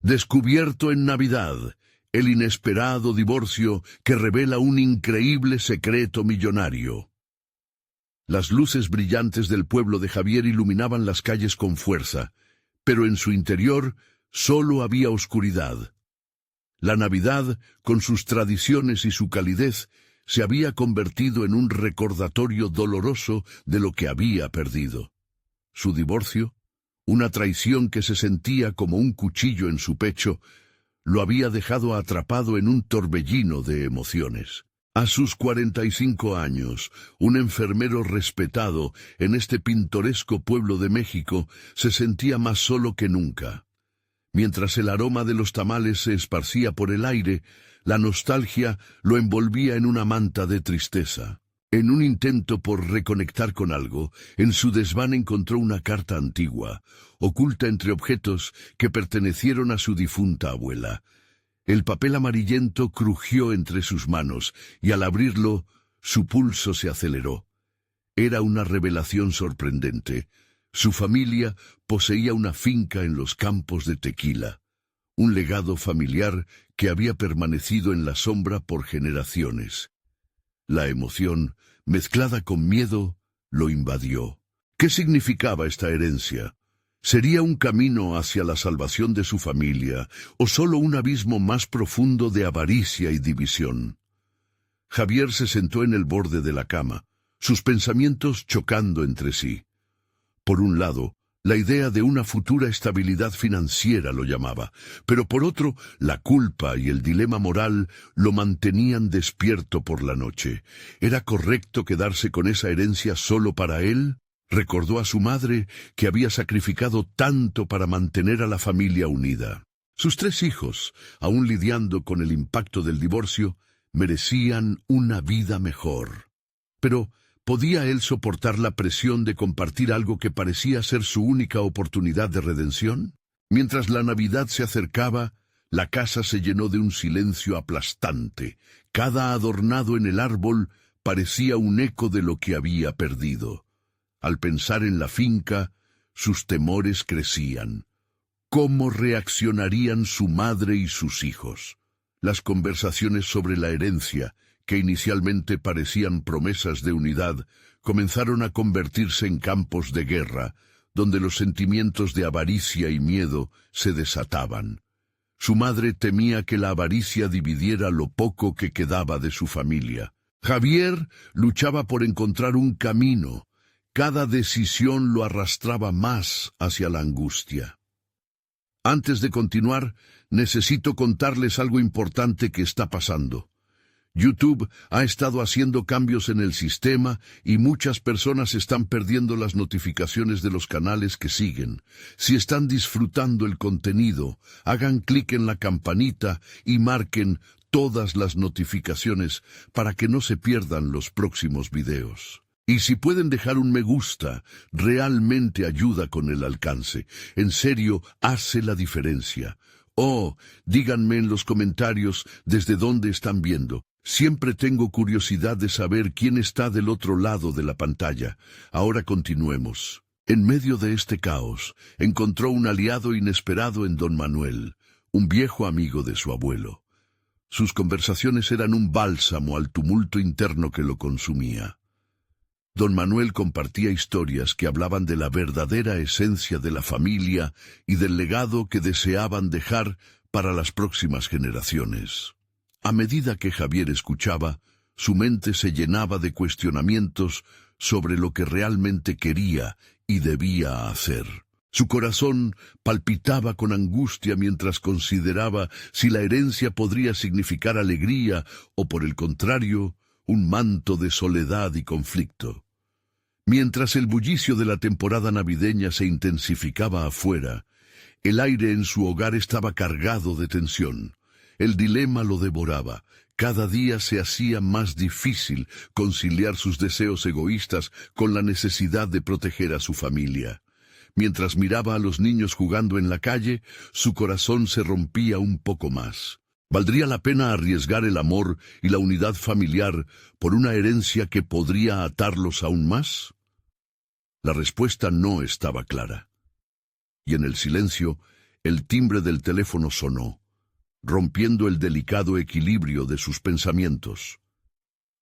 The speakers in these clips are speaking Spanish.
Descubierto en Navidad, el inesperado divorcio que revela un increíble secreto millonario. Las luces brillantes del pueblo de Javier iluminaban las calles con fuerza, pero en su interior solo había oscuridad. La Navidad, con sus tradiciones y su calidez, se había convertido en un recordatorio doloroso de lo que había perdido. Su divorcio, una traición que se sentía como un cuchillo en su pecho, lo había dejado atrapado en un torbellino de emociones. A sus 45 años, un enfermero respetado en este pintoresco pueblo de México se sentía más solo que nunca. Mientras el aroma de los tamales se esparcía por el aire, la nostalgia lo envolvía en una manta de tristeza. En un intento por reconectar con algo, en su desván encontró una carta antigua, oculta entre objetos que pertenecieron a su difunta abuela. El papel amarillento crujió entre sus manos, y al abrirlo, su pulso se aceleró. Era una revelación sorprendente. Su familia poseía una finca en los campos de Tequila, un legado familiar que había permanecido en la sombra por generaciones. La emoción, mezclada con miedo, lo invadió. ¿Qué significaba esta herencia? ¿Sería un camino hacia la salvación de su familia, o solo un abismo más profundo de avaricia y división? Javier se sentó en el borde de la cama, sus pensamientos chocando entre sí. Por un lado, la idea de una futura estabilidad financiera lo llamaba, pero por otro, la culpa y el dilema moral lo mantenían despierto por la noche. ¿Era correcto quedarse con esa herencia solo para él? Recordó a su madre, que había sacrificado tanto para mantener a la familia unida. Sus 3 hijos, aún lidiando con el impacto del divorcio, merecían una vida mejor. Pero ¿podía él soportar la presión de compartir algo que parecía ser su única oportunidad de redención? Mientras la Navidad se acercaba, la casa se llenó de un silencio aplastante. Cada adornado en el árbol parecía un eco de lo que había perdido. Al pensar en la finca, sus temores crecían. ¿Cómo reaccionarían su madre y sus hijos? Las conversaciones sobre la herencia, que inicialmente parecían promesas de unidad, comenzaron a convertirse en campos de guerra, donde los sentimientos de avaricia y miedo se desataban. Su madre temía que la avaricia dividiera lo poco que quedaba de su familia. Javier luchaba por encontrar un camino. Cada decisión lo arrastraba más hacia la angustia. Antes de continuar, necesito contarles algo importante que está pasando. YouTube ha estado haciendo cambios en el sistema y muchas personas están perdiendo las notificaciones de los canales que siguen. Si están disfrutando el contenido, hagan clic en la campanita y marquen todas las notificaciones para que no se pierdan los próximos videos. Y si pueden dejar un me gusta, realmente ayuda con el alcance. En serio, hace la diferencia. Díganme en los comentarios desde dónde están viendo. Siempre tengo curiosidad de saber quién está del otro lado de la pantalla. Ahora continuemos. En medio de este caos, encontró un aliado inesperado en don Manuel, un viejo amigo de su abuelo. Sus conversaciones eran un bálsamo al tumulto interno que lo consumía. Don Manuel compartía historias que hablaban de la verdadera esencia de la familia y del legado que deseaban dejar para las próximas generaciones. A medida que Javier escuchaba, su mente se llenaba de cuestionamientos sobre lo que realmente quería y debía hacer. Su corazón palpitaba con angustia mientras consideraba si la herencia podría significar alegría o, por el contrario, un manto de soledad y conflicto. Mientras el bullicio de la temporada navideña se intensificaba afuera, el aire en su hogar estaba cargado de tensión. El dilema lo devoraba. Cada día se hacía más difícil conciliar sus deseos egoístas con la necesidad de proteger a su familia. Mientras miraba a los niños jugando en la calle, su corazón se rompía un poco más. ¿Valdría la pena arriesgar el amor y la unidad familiar por una herencia que podría atarlos aún más? La respuesta no estaba clara. Y en el silencio, el timbre del teléfono sonó, rompiendo el delicado equilibrio de sus pensamientos.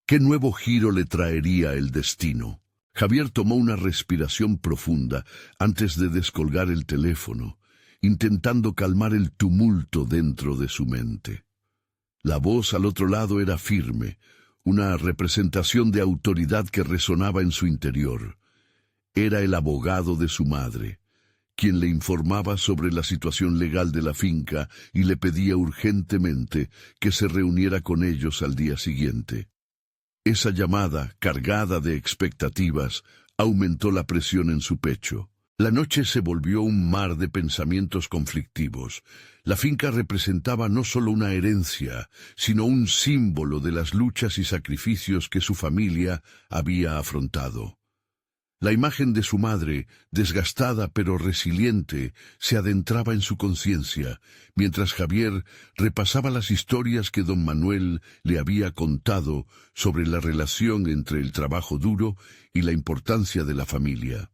¿Qué nuevo giro le traería el destino? Javier tomó una respiración profunda antes de descolgar el teléfono, intentando calmar el tumulto dentro de su mente. La voz al otro lado era firme, una representación de autoridad que resonaba en su interior. Era el abogado de su madre, quien le informaba sobre la situación legal de la finca y le pedía urgentemente que se reuniera con ellos al día siguiente. Esa llamada, cargada de expectativas, aumentó la presión en su pecho. La noche se volvió un mar de pensamientos conflictivos. La finca representaba no solo una herencia, sino un símbolo de las luchas y sacrificios que su familia había afrontado. La imagen de su madre, desgastada pero resiliente, se adentraba en su conciencia, mientras Javier repasaba las historias que don Manuel le había contado sobre la relación entre el trabajo duro y la importancia de la familia.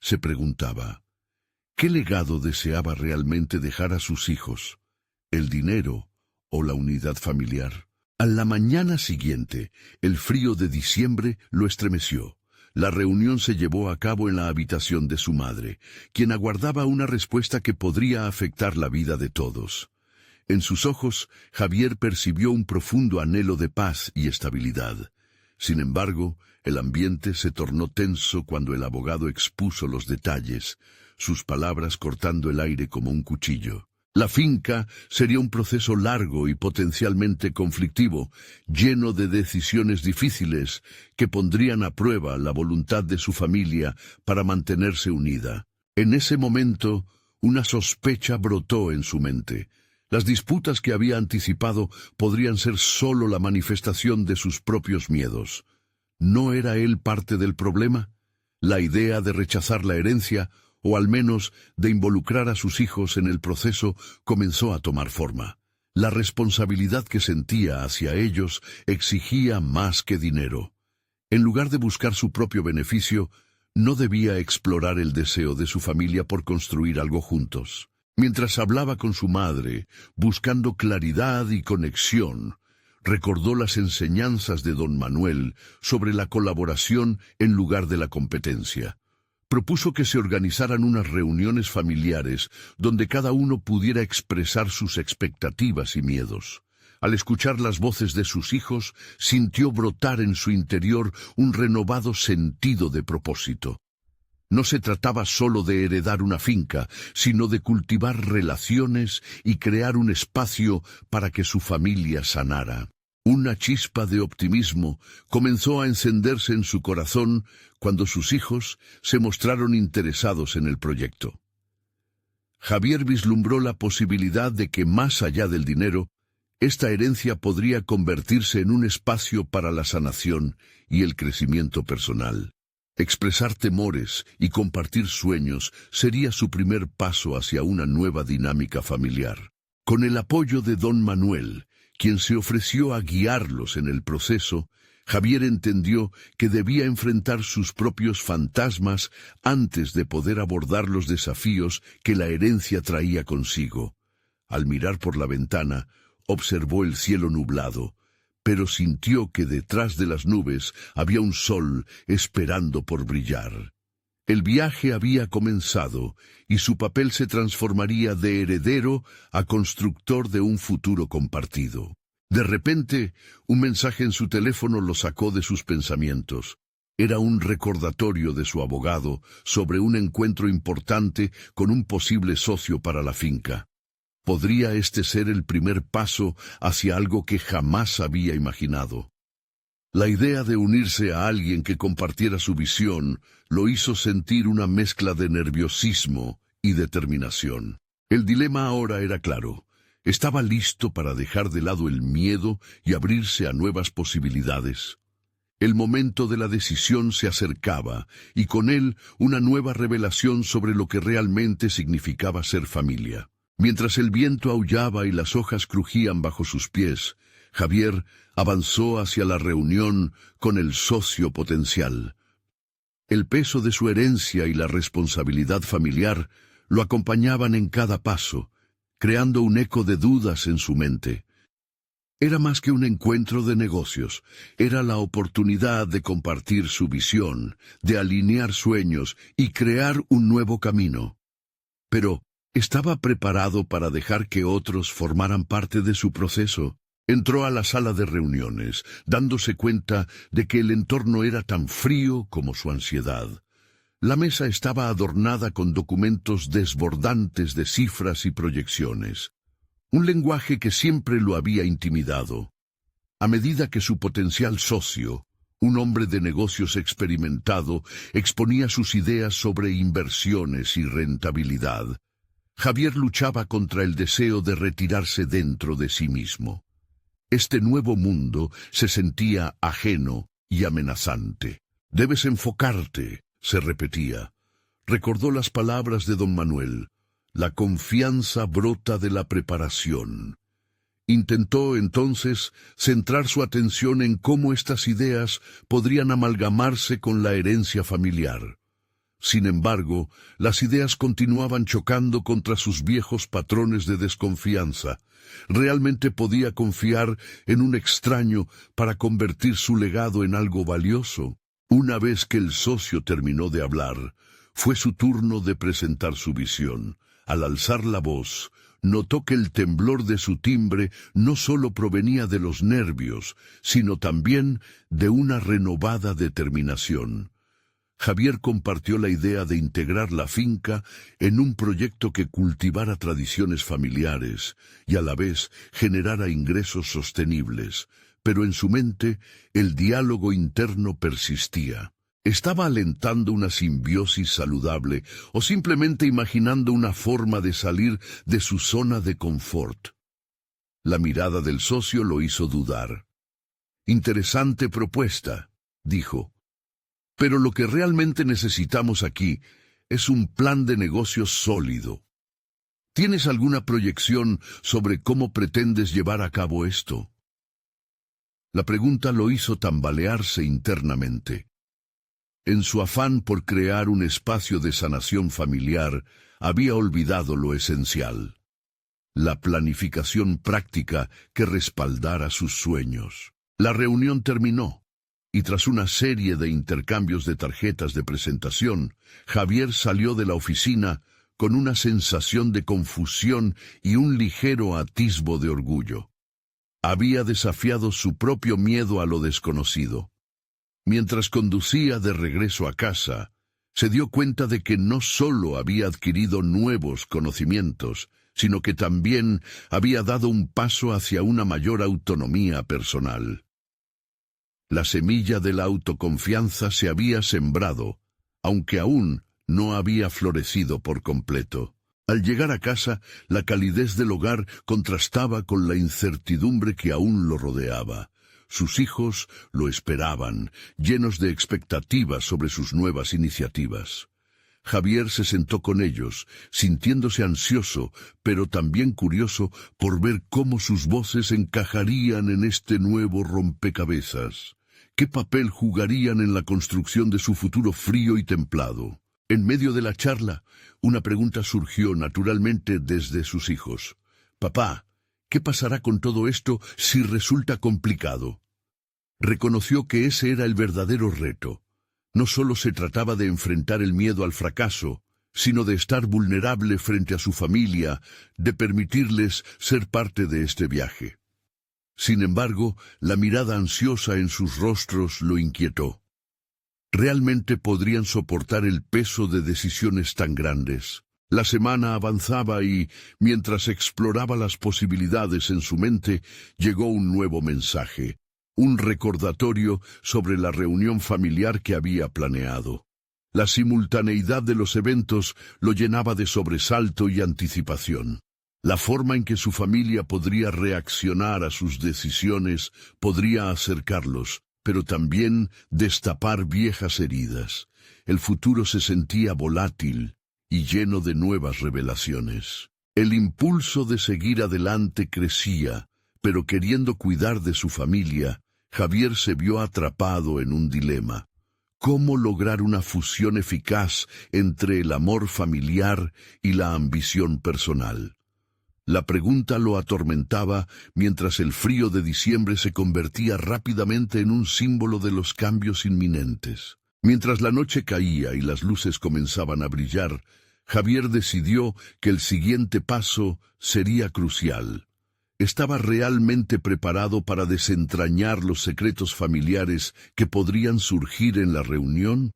Se preguntaba, ¿qué legado deseaba realmente dejar a sus hijos? ¿El dinero o la unidad familiar? A la mañana siguiente, el frío de diciembre lo estremeció. La reunión se llevó a cabo en la habitación de su madre, quien aguardaba una respuesta que podría afectar la vida de todos. En sus ojos, Javier percibió un profundo anhelo de paz y estabilidad. Sin embargo, el ambiente se tornó tenso cuando el abogado expuso los detalles, sus palabras cortando el aire como un cuchillo. La finca sería un proceso largo y potencialmente conflictivo, lleno de decisiones difíciles que pondrían a prueba la voluntad de su familia para mantenerse unida. En ese momento, una sospecha brotó en su mente. Las disputas que había anticipado podrían ser solo la manifestación de sus propios miedos. ¿No era él parte del problema? La idea de rechazar la herencia, o al menos de involucrar a sus hijos en el proceso, comenzó a tomar forma. La responsabilidad que sentía hacia ellos exigía más que dinero. En lugar de buscar su propio beneficio, no debía explorar el deseo de su familia por construir algo juntos. Mientras hablaba con su madre, buscando claridad y conexión, recordó las enseñanzas de don Manuel sobre la colaboración en lugar de la competencia. Propuso que se organizaran unas reuniones familiares donde cada uno pudiera expresar sus expectativas y miedos. Al escuchar las voces de sus hijos, sintió brotar en su interior un renovado sentido de propósito. No se trataba solo de heredar una finca, sino de cultivar relaciones y crear un espacio para que su familia sanara. Una chispa de optimismo comenzó a encenderse en su corazón cuando sus hijos se mostraron interesados en el proyecto. Javier vislumbró la posibilidad de que, más allá del dinero, esta herencia podría convertirse en un espacio para la sanación y el crecimiento personal. Expresar temores y compartir sueños sería su primer paso hacia una nueva dinámica familiar. Con el apoyo de don Manuel, quien se ofreció a guiarlos en el proceso, Javier entendió que debía enfrentar sus propios fantasmas antes de poder abordar los desafíos que la herencia traía consigo. Al mirar por la ventana, observó el cielo nublado, pero sintió que detrás de las nubes había un sol esperando por brillar. El viaje había comenzado y su papel se transformaría de heredero a constructor de un futuro compartido. De repente, un mensaje en su teléfono lo sacó de sus pensamientos. Era un recordatorio de su abogado sobre un encuentro importante con un posible socio para la finca. ¿Podría este ser el primer paso hacia algo que jamás había imaginado? La idea de unirse a alguien que compartiera su visión lo hizo sentir una mezcla de nerviosismo y determinación. El dilema ahora era claro. Estaba listo para dejar de lado el miedo y abrirse a nuevas posibilidades. El momento de la decisión se acercaba, y con él una nueva revelación sobre lo que realmente significaba ser familia. Mientras el viento aullaba y las hojas crujían bajo sus pies, Javier avanzó hacia la reunión con el socio potencial. El peso de su herencia y la responsabilidad familiar lo acompañaban en cada paso, creando un eco de dudas en su mente. Era más que un encuentro de negocios, era la oportunidad de compartir su visión, de alinear sueños y crear un nuevo camino. Pero, ¿estaba preparado para dejar que otros formaran parte de su proceso? Entró a la sala de reuniones, dándose cuenta de que el entorno era tan frío como su ansiedad. La mesa estaba adornada con documentos desbordantes de cifras y proyecciones. Un lenguaje que siempre lo había intimidado. A medida que su potencial socio, un hombre de negocios experimentado, exponía sus ideas sobre inversiones y rentabilidad, Javier luchaba contra el deseo de retirarse dentro de sí mismo. Este nuevo mundo se sentía ajeno y amenazante. «Debes enfocarte», se repetía. Recordó las palabras de don Manuel. La confianza brota de la preparación. Intentó entonces centrar su atención en cómo estas ideas podrían amalgamarse con la herencia familiar. Sin embargo, las ideas continuaban chocando contra sus viejos patrones de desconfianza. ¿Realmente podía confiar en un extraño para convertir su legado en algo valioso? Una vez que el socio terminó de hablar, fue su turno de presentar su visión. Al alzar la voz, notó que el temblor de su timbre no solo provenía de los nervios, sino también de una renovada determinación. Javier compartió la idea de integrar la finca en un proyecto que cultivara tradiciones familiares y a la vez generara ingresos sostenibles, pero en su mente el diálogo interno persistía. ¿Estaba alentando una simbiosis saludable o simplemente imaginando una forma de salir de su zona de confort? La mirada del socio lo hizo dudar. «Interesante propuesta», dijo. «Pero lo que realmente necesitamos aquí es un plan de negocios sólido. ¿Tienes alguna proyección sobre cómo pretendes llevar a cabo esto?» La pregunta lo hizo tambalearse internamente. En su afán por crear un espacio de sanación familiar, había olvidado lo esencial: la planificación práctica que respaldara sus sueños. La reunión terminó, y tras una serie de intercambios de tarjetas de presentación, Javier salió de la oficina con una sensación de confusión y un ligero atisbo de orgullo. Había desafiado su propio miedo a lo desconocido. Mientras conducía de regreso a casa, se dio cuenta de que no solo había adquirido nuevos conocimientos, sino que también había dado un paso hacia una mayor autonomía personal. La semilla de la autoconfianza se había sembrado, aunque aún no había florecido por completo. Al llegar a casa, la calidez del hogar contrastaba con la incertidumbre que aún lo rodeaba. Sus hijos lo esperaban, llenos de expectativas sobre sus nuevas iniciativas. Javier se sentó con ellos, sintiéndose ansioso, pero también curioso por ver cómo sus voces encajarían en este nuevo rompecabezas. ¿Qué papel jugarían en la construcción de su futuro frío y templado? En medio de la charla, una pregunta surgió naturalmente desde sus hijos. «Papá, ¿qué pasará con todo esto si resulta complicado?» Reconoció que ese era el verdadero reto. No solo se trataba de enfrentar el miedo al fracaso, sino de estar vulnerable frente a su familia, de permitirles ser parte de este viaje. Sin embargo, la mirada ansiosa en sus rostros lo inquietó. ¿Realmente podrían soportar el peso de decisiones tan grandes? La semana avanzaba y, mientras exploraba las posibilidades en su mente, llegó un nuevo mensaje, un recordatorio sobre la reunión familiar que había planeado. La simultaneidad de los eventos lo llenaba de sobresalto y anticipación. La forma en que su familia podría reaccionar a sus decisiones podría acercarlos, pero también destapar viejas heridas. El futuro se sentía volátil y lleno de nuevas revelaciones. El impulso de seguir adelante crecía, pero queriendo cuidar de su familia, Javier se vio atrapado en un dilema. ¿Cómo lograr una fusión eficaz entre el amor familiar y la ambición personal? La pregunta lo atormentaba mientras el frío de diciembre se convertía rápidamente en un símbolo de los cambios inminentes. Mientras la noche caía y las luces comenzaban a brillar, Javier decidió que el siguiente paso sería crucial. Estaba realmente preparado para desentrañar los secretos familiares que podrían surgir en la reunión.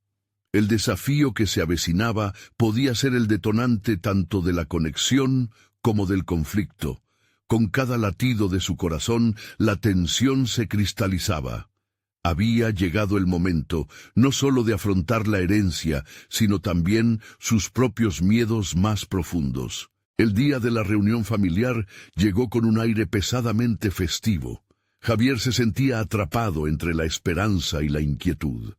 El desafío que se avecinaba podía ser el detonante tanto de la conexión como del conflicto. Con cada latido de su corazón, la tensión se cristalizaba. Había llegado el momento, no solo de afrontar la herencia, sino también sus propios miedos más profundos. El día de la reunión familiar llegó con un aire pesadamente festivo. Javier se sentía atrapado entre la esperanza y la inquietud.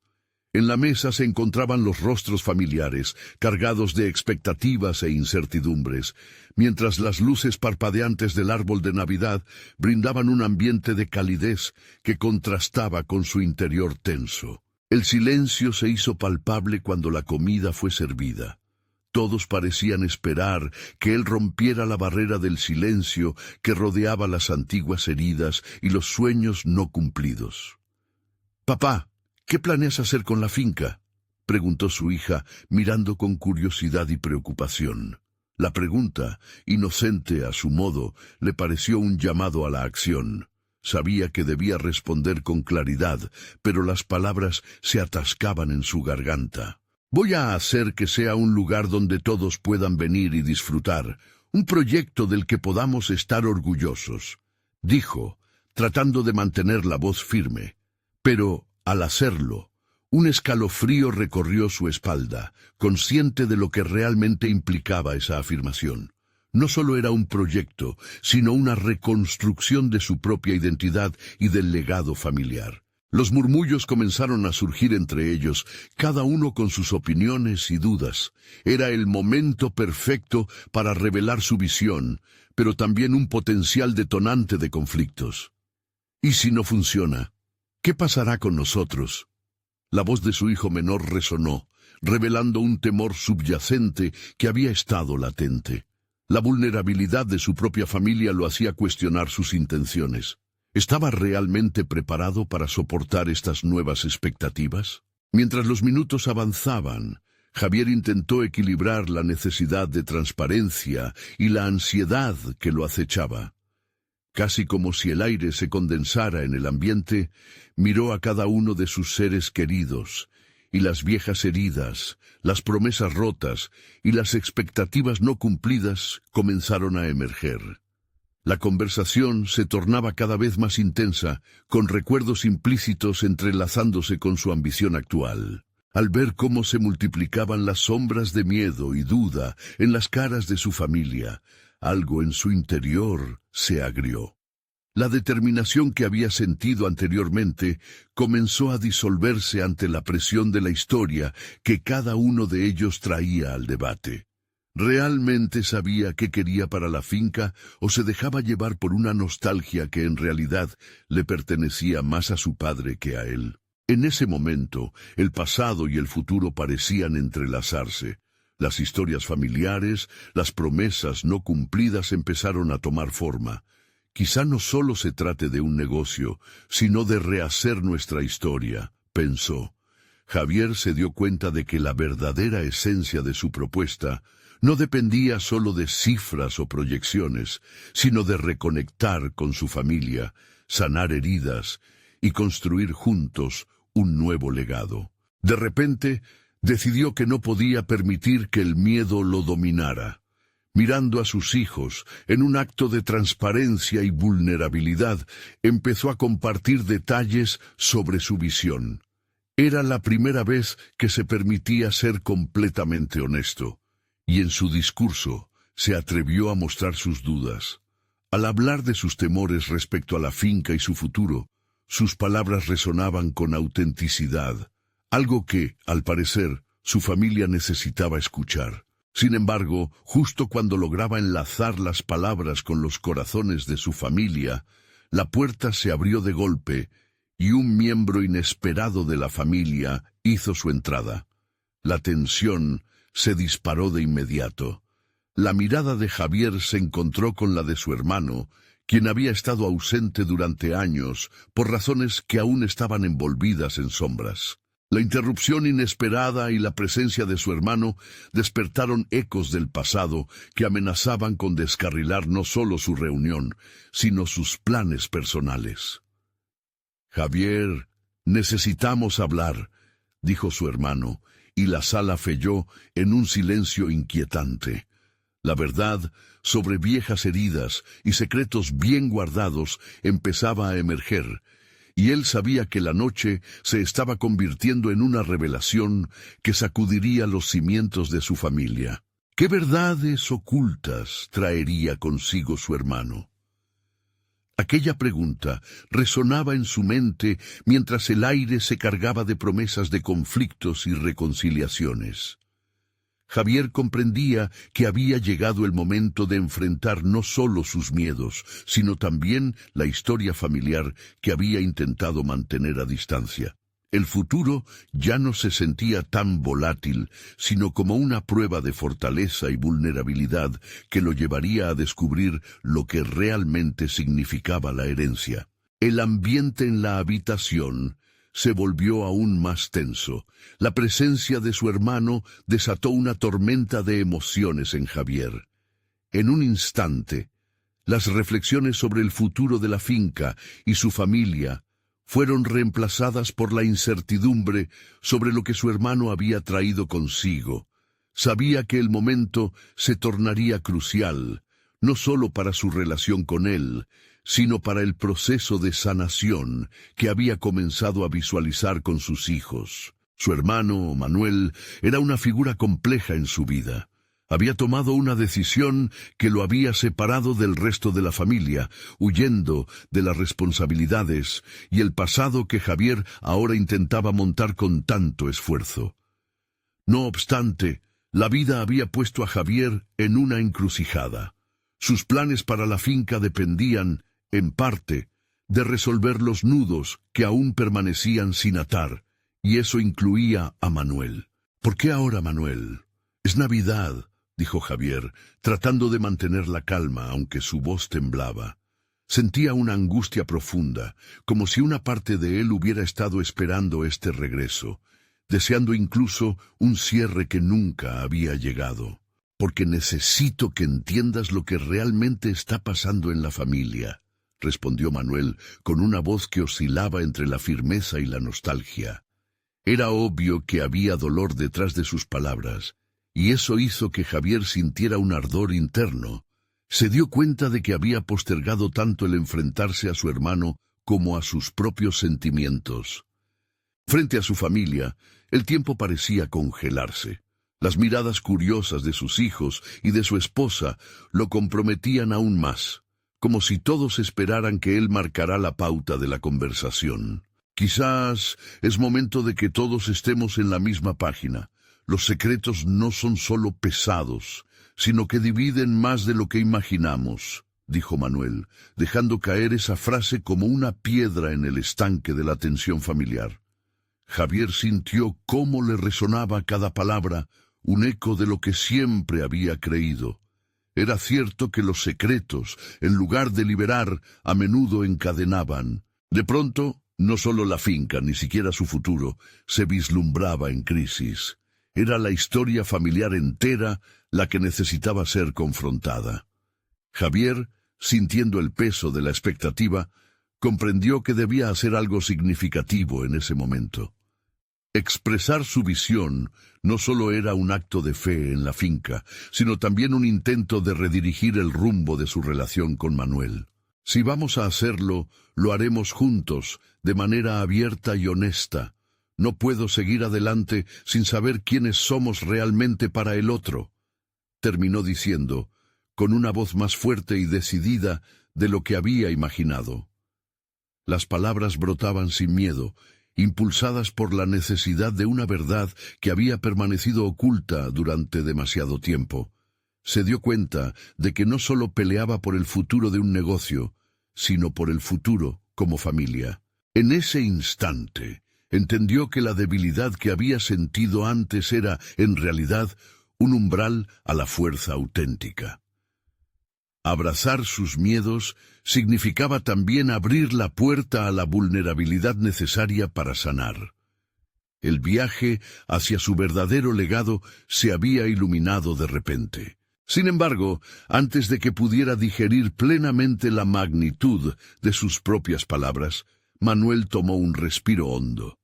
En la mesa se encontraban los rostros familiares, cargados de expectativas e incertidumbres, mientras las luces parpadeantes del árbol de Navidad brindaban un ambiente de calidez que contrastaba con su interior tenso. El silencio se hizo palpable cuando la comida fue servida. Todos parecían esperar que él rompiera la barrera del silencio que rodeaba las antiguas heridas y los sueños no cumplidos. «Papá, ¿qué planeas hacer con la finca?», preguntó su hija, mirando con curiosidad y preocupación. La pregunta, inocente a su modo, le pareció un llamado a la acción. Sabía que debía responder con claridad, pero las palabras se atascaban en su garganta. «Voy a hacer que sea un lugar donde todos puedan venir y disfrutar, un proyecto del que podamos estar orgullosos», dijo, tratando de mantener la voz firme. Pero, al hacerlo, un escalofrío recorrió su espalda, consciente de lo que realmente implicaba esa afirmación. No solo era un proyecto, sino una reconstrucción de su propia identidad y del legado familiar. Los murmullos comenzaron a surgir entre ellos, cada uno con sus opiniones y dudas. Era el momento perfecto para revelar su visión, pero también un potencial detonante de conflictos. ¿Y si no funciona? ¿Qué pasará con nosotros? La voz de su hijo menor resonó, revelando un temor subyacente que había estado latente. La vulnerabilidad de su propia familia lo hacía cuestionar sus intenciones. ¿Estaba realmente preparado para soportar estas nuevas expectativas? Mientras los minutos avanzaban, Javier intentó equilibrar la necesidad de transparencia y la ansiedad que lo acechaba. Casi como si el aire se condensara en el ambiente, miró a cada uno de sus seres queridos, y las viejas heridas, las promesas rotas y las expectativas no cumplidas comenzaron a emerger. La conversación se tornaba cada vez más intensa, con recuerdos implícitos entrelazándose con su ambición actual. Al ver cómo se multiplicaban las sombras de miedo y duda en las caras de su familia, algo en su interior se agrió. La determinación que había sentido anteriormente comenzó a disolverse ante la presión de la historia que cada uno de ellos traía al debate. ¿Realmente sabía qué quería para la finca o se dejaba llevar por una nostalgia que en realidad le pertenecía más a su padre que a él? En ese momento, el pasado y el futuro parecían entrelazarse. Las historias familiares, las promesas no cumplidas empezaron a tomar forma. Quizá no solo se trate de un negocio, sino de rehacer nuestra historia, pensó. Javier se dio cuenta de que la verdadera esencia de su propuesta no dependía solo de cifras o proyecciones, sino de reconectar con su familia, sanar heridas y construir juntos un nuevo legado. De repente, decidió que no podía permitir que el miedo lo dominara. Mirando a sus hijos, en un acto de transparencia y vulnerabilidad, empezó a compartir detalles sobre su visión. Era la primera vez que se permitía ser completamente honesto. Y en su discurso se atrevió a mostrar sus dudas. Al hablar de sus temores respecto a la finca y su futuro, sus palabras resonaban con autenticidad, algo que, al parecer, su familia necesitaba escuchar. Sin embargo, justo cuando lograba enlazar las palabras con los corazones de su familia, la puerta se abrió de golpe y un miembro inesperado de la familia hizo su entrada. La tensión se disparó de inmediato. La mirada de Javier se encontró con la de su hermano, quien había estado ausente durante años por razones que aún estaban envolvidas en sombras. La interrupción inesperada y la presencia de su hermano despertaron ecos del pasado que amenazaban con descarrilar no solo su reunión, sino sus planes personales. «Javier, necesitamos hablar», dijo su hermano, y la sala falló en un silencio inquietante. La verdad sobre viejas heridas y secretos bien guardados empezaba a emerger, y él sabía que la noche se estaba convirtiendo en una revelación que sacudiría los cimientos de su familia. ¿Qué verdades ocultas traería consigo su hermano? Aquella pregunta resonaba en su mente mientras el aire se cargaba de promesas de conflictos y reconciliaciones. Javier comprendía que había llegado el momento de enfrentar no solo sus miedos, sino también la historia familiar que había intentado mantener a distancia. El futuro ya no se sentía tan volátil, sino como una prueba de fortaleza y vulnerabilidad que lo llevaría a descubrir lo que realmente significaba la herencia. El ambiente en la habitación se volvió aún más tenso. La presencia de su hermano desató una tormenta de emociones en Javier. En un instante, las reflexiones sobre el futuro de la finca y su familia fueron reemplazadas por la incertidumbre sobre lo que su hermano había traído consigo. Sabía que el momento se tornaría crucial, no solo para su relación con él, sino para el proceso de sanación que había comenzado a visualizar con sus hijos. Su hermano, Manuel, era una figura compleja en su vida. Había tomado una decisión que lo había separado del resto de la familia, huyendo de las responsabilidades y el pasado que Javier ahora intentaba montar con tanto esfuerzo. No obstante, la vida había puesto a Javier en una encrucijada. Sus planes para la finca dependían, en parte, de resolver los nudos que aún permanecían sin atar, y eso incluía a Manuel. «¿Por qué ahora, Manuel? Es Navidad», dijo Javier, tratando de mantener la calma, aunque su voz temblaba. Sentía una angustia profunda, como si una parte de él hubiera estado esperando este regreso, deseando incluso un cierre que nunca había llegado. «Porque necesito que entiendas lo que realmente está pasando en la familia», respondió Manuel con una voz que oscilaba entre la firmeza y la nostalgia. Era obvio que había dolor detrás de sus palabras, y eso hizo que Javier sintiera un ardor interno. Se dio cuenta de que había postergado tanto el enfrentarse a su hermano como a sus propios sentimientos. Frente a su familia, el tiempo parecía congelarse. Las miradas curiosas de sus hijos y de su esposa lo comprometían aún más, como si todos esperaran que él marcara la pauta de la conversación. «Quizás es momento de que todos estemos en la misma página. Los secretos no son solo pesados, sino que dividen más de lo que imaginamos», dijo Manuel, dejando caer esa frase como una piedra en el estanque de la tensión familiar. Javier sintió cómo le resonaba cada palabra, un eco de lo que siempre había creído. Era cierto que los secretos, en lugar de liberar, a menudo encadenaban. De pronto, no solo la finca, ni siquiera su futuro, se vislumbraba en crisis. Era la historia familiar entera la que necesitaba ser confrontada. Javier, sintiendo el peso de la expectativa, comprendió que debía hacer algo significativo en ese momento. Expresar su visión no solo era un acto de fe en la finca, sino también un intento de redirigir el rumbo de su relación con Manuel. «Si vamos a hacerlo, lo haremos juntos, de manera abierta y honesta. No puedo seguir adelante sin saber quiénes somos realmente para el otro», terminó diciendo, con una voz más fuerte y decidida de lo que había imaginado. Las palabras brotaban sin miedo, impulsadas por la necesidad de una verdad que había permanecido oculta durante demasiado tiempo. Se dio cuenta de que no solo peleaba por el futuro de un negocio, sino por el futuro como familia. En ese instante, entendió que la debilidad que había sentido antes era, en realidad, un umbral a la fuerza auténtica. Abrazar sus miedos significaba también abrir la puerta a la vulnerabilidad necesaria para sanar. El viaje hacia su verdadero legado se había iluminado de repente. Sin embargo, antes de que pudiera digerir plenamente la magnitud de sus propias palabras, Manuel tomó un respiro hondo.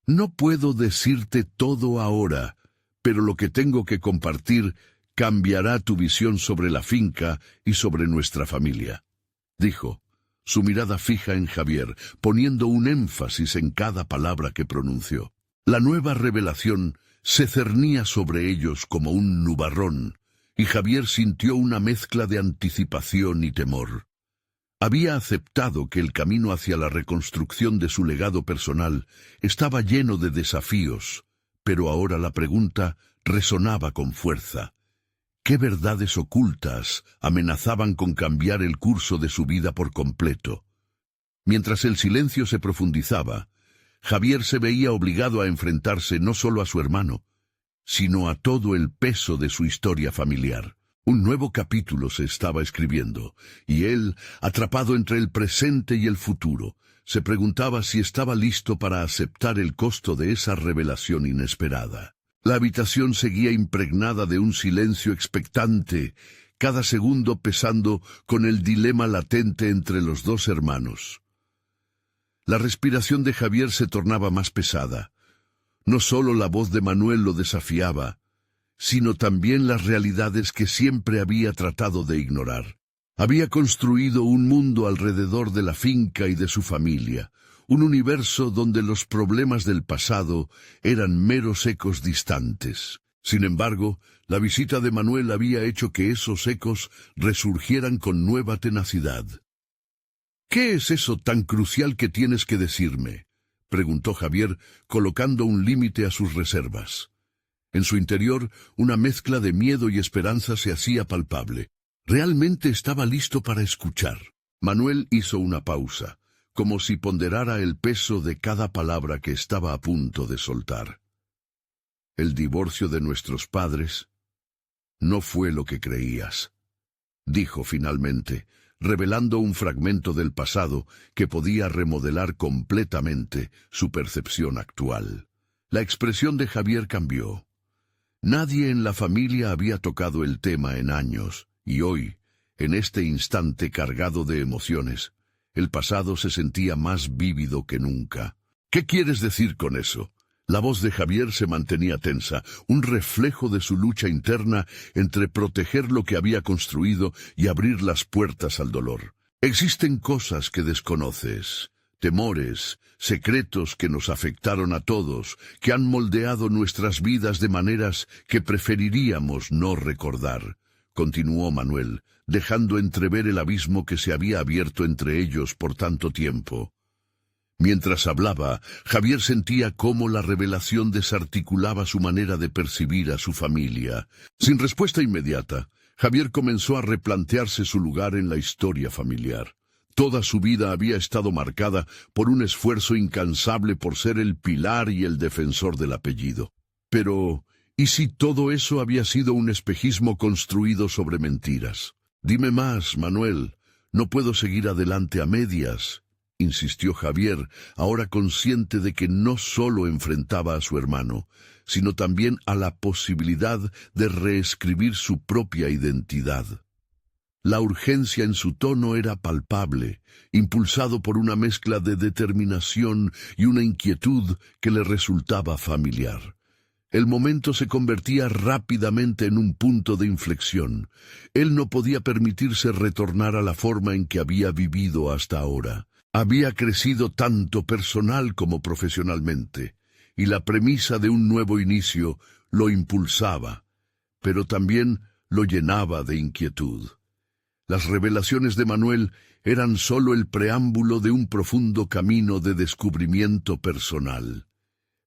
No puedo decirte todo ahora, pero lo que tengo que compartir cambiará tu visión sobre la finca y sobre nuestra familia, dijo, su mirada fija en Javier, poniendo un énfasis en cada palabra que pronunció. La nueva revelación se cernía sobre ellos como un nubarrón, y Javier sintió una mezcla de anticipación y temor. Había aceptado que el camino hacia la reconstrucción de su legado personal estaba lleno de desafíos, pero ahora la pregunta resonaba con fuerza. ¿Qué verdades ocultas amenazaban con cambiar el curso de su vida por completo? Mientras el silencio se profundizaba, Javier se veía obligado a enfrentarse no solo a su hermano, sino a todo el peso de su historia familiar. Un nuevo capítulo se estaba escribiendo, y él, atrapado entre el presente y el futuro, se preguntaba si estaba listo para aceptar el costo de esa revelación inesperada. La habitación seguía impregnada de un silencio expectante, cada segundo pesando con el dilema latente entre los dos hermanos. La respiración de Javier se tornaba más pesada. No solo la voz de Manuel lo desafiaba, sino también las realidades que siempre había tratado de ignorar. Había construido un mundo alrededor de la finca y de su familia, un universo donde los problemas del pasado eran meros ecos distantes. Sin embargo, la visita de Manuel había hecho que esos ecos resurgieran con nueva tenacidad. «¿Qué es eso tan crucial que tienes que decirme?», preguntó Javier, colocando un límite a sus reservas. En su interior, una mezcla de miedo y esperanza se hacía palpable. Realmente estaba listo para escuchar. Manuel hizo una pausa, como si ponderara el peso de cada palabra que estaba a punto de soltar. «El divorcio de nuestros padres no fue lo que creías», dijo finalmente, revelando un fragmento del pasado que podía remodelar completamente su percepción actual. La expresión de Javier cambió. Nadie en la familia había tocado el tema en años, y hoy, en este instante cargado de emociones, el pasado se sentía más vívido que nunca. «¿Qué quieres decir con eso?». La voz de Javier se mantenía tensa, un reflejo de su lucha interna entre proteger lo que había construido y abrir las puertas al dolor. «Existen cosas que desconoces, temores, secretos que nos afectaron a todos, que han moldeado nuestras vidas de maneras que preferiríamos no recordar», continuó Manuel, dejando entrever el abismo que se había abierto entre ellos por tanto tiempo. Mientras hablaba, Javier sentía cómo la revelación desarticulaba su manera de percibir a su familia. Sin respuesta inmediata, Javier comenzó a replantearse su lugar en la historia familiar. Toda su vida había estado marcada por un esfuerzo incansable por ser el pilar y el defensor del apellido. Pero, ¿y si todo eso había sido un espejismo construido sobre mentiras? «Dime más, Manuel. No puedo seguir adelante a medias», insistió Javier, ahora consciente de que no solo enfrentaba a su hermano, sino también a la posibilidad de reescribir su propia identidad. La urgencia en su tono era palpable, impulsado por una mezcla de determinación y una inquietud que le resultaba familiar. El momento se convertía rápidamente en un punto de inflexión. Él no podía permitirse retornar a la forma en que había vivido hasta ahora. Había crecido tanto personal como profesionalmente, y la premisa de un nuevo inicio lo impulsaba, pero también lo llenaba de inquietud. Las revelaciones de Manuel eran solo el preámbulo de un profundo camino de descubrimiento personal.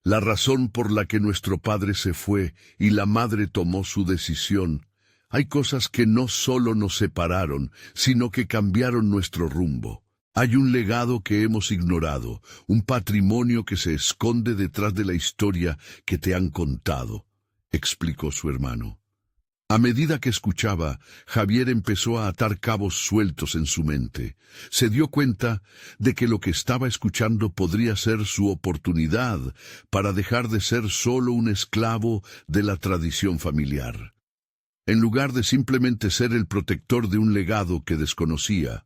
La razón por la que nuestro padre se fue y la madre tomó su decisión. Hay cosas que no solo nos separaron, sino que cambiaron nuestro rumbo. Hay un legado que hemos ignorado, un patrimonio que se esconde detrás de la historia que te han contado, explicó su hermano. A medida que escuchaba, Javier empezó a atar cabos sueltos en su mente. Se dio cuenta de que lo que estaba escuchando podría ser su oportunidad para dejar de ser solo un esclavo de la tradición familiar. En lugar de simplemente ser el protector de un legado que desconocía,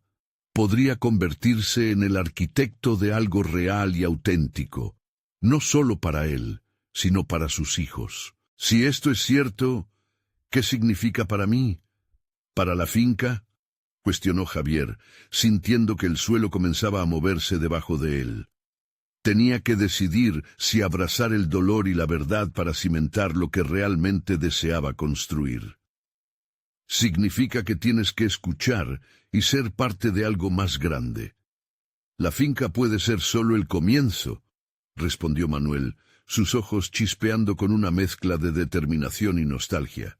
podría convertirse en el arquitecto de algo real y auténtico, no solo para él, sino para sus hijos. Si esto es cierto, ¿qué significa para mí? ¿Para la finca? Cuestionó Javier, sintiendo que el suelo comenzaba a moverse debajo de él. Tenía que decidir si abrazar el dolor y la verdad para cimentar lo que realmente deseaba construir. Significa que tienes que escuchar y ser parte de algo más grande. La finca puede ser solo el comienzo, respondió Manuel, sus ojos chispeando con una mezcla de determinación y nostalgia.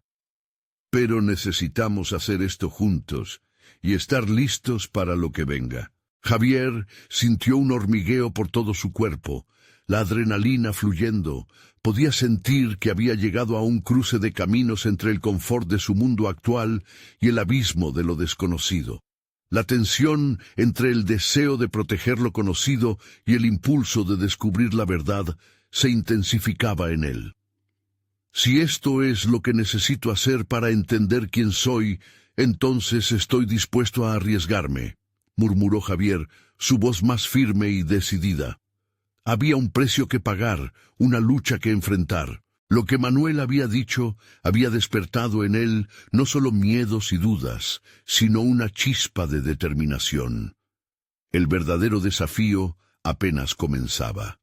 Pero necesitamos hacer esto juntos y estar listos para lo que venga. Javier sintió un hormigueo por todo su cuerpo, la adrenalina fluyendo. Podía sentir que había llegado a un cruce de caminos entre el confort de su mundo actual y el abismo de lo desconocido. La tensión entre el deseo de proteger lo conocido y el impulso de descubrir la verdad se intensificaba en él. Si esto es lo que necesito hacer para entender quién soy, entonces estoy dispuesto a arriesgarme, murmuró Javier, su voz más firme y decidida. Había un precio que pagar, una lucha que enfrentar. Lo que Manuel había dicho había despertado en él no solo miedos y dudas, sino una chispa de determinación. El verdadero desafío apenas comenzaba.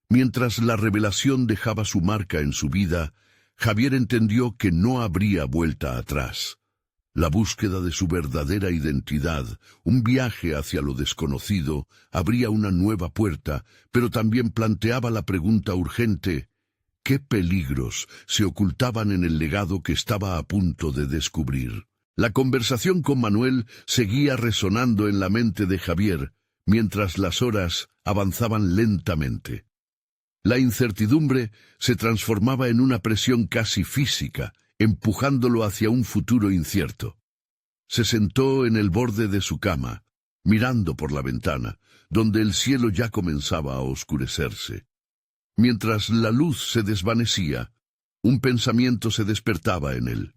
Mientras la revelación dejaba su marca en su vida, Javier entendió que no habría vuelta atrás. La búsqueda de su verdadera identidad, un viaje hacia lo desconocido, abría una nueva puerta, pero también planteaba la pregunta urgente: ¿qué peligros se ocultaban en el legado que estaba a punto de descubrir? La conversación con Manuel seguía resonando en la mente de Javier, mientras las horas avanzaban lentamente. La incertidumbre se transformaba en una presión casi física, empujándolo hacia un futuro incierto. Se sentó en el borde de su cama, mirando por la ventana, donde el cielo ya comenzaba a oscurecerse. Mientras la luz se desvanecía, un pensamiento se despertaba en él.